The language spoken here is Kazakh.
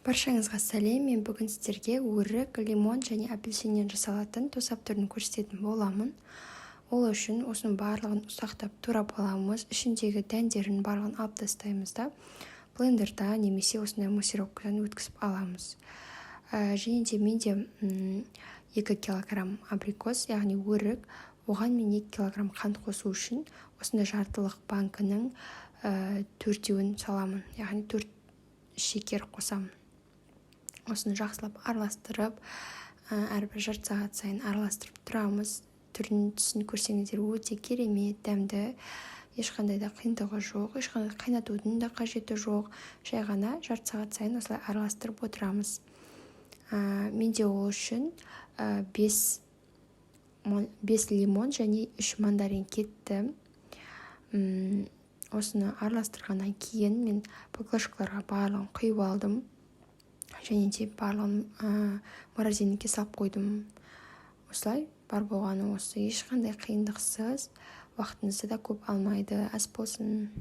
Баршаңызға сәлем. Мен бүгін сіздерге өрік, лимон және апельсиннен жасалатын тосап түрін көрсететін боламын. Ол үшін осының барлығын ұсақтап турап аламыз. Ішіндегі дәндерін барлығын алып тастаймыз да. Блендерда немесе осындай муссировкадан өткізіп аламыз. Және де менде 2 килограмм абрикос, яғни өрік, оған мен 2 килограмм қант қосу үшін осындай жартылық банкінің 4-еуін саламын, яғни 4 шекер қосамын. Осыны жақсылап араластырып, әрбір жарты сағат сайын араластырып тұрамыз. Түрін түсін көрсеңіздер өте керемет, дәмді, ешқандай да қиындығы жоқ, ешқандай қайнатудың да қажеті жоқ. Жай ғана жарты сағат сайын осылай араластырып отырамыз. Менде ол үшін 5 лимон және 3 мандарин кетті. Осыны араластырғаннан кейін мен баклажкаларға барлығын құйып алдым. Және де барлығын морозильникке салып қойдым. Осылай бар болғаны осы, ешқандай қиындықсыз, уақытыңызды да көп алмайды. Ас болсын.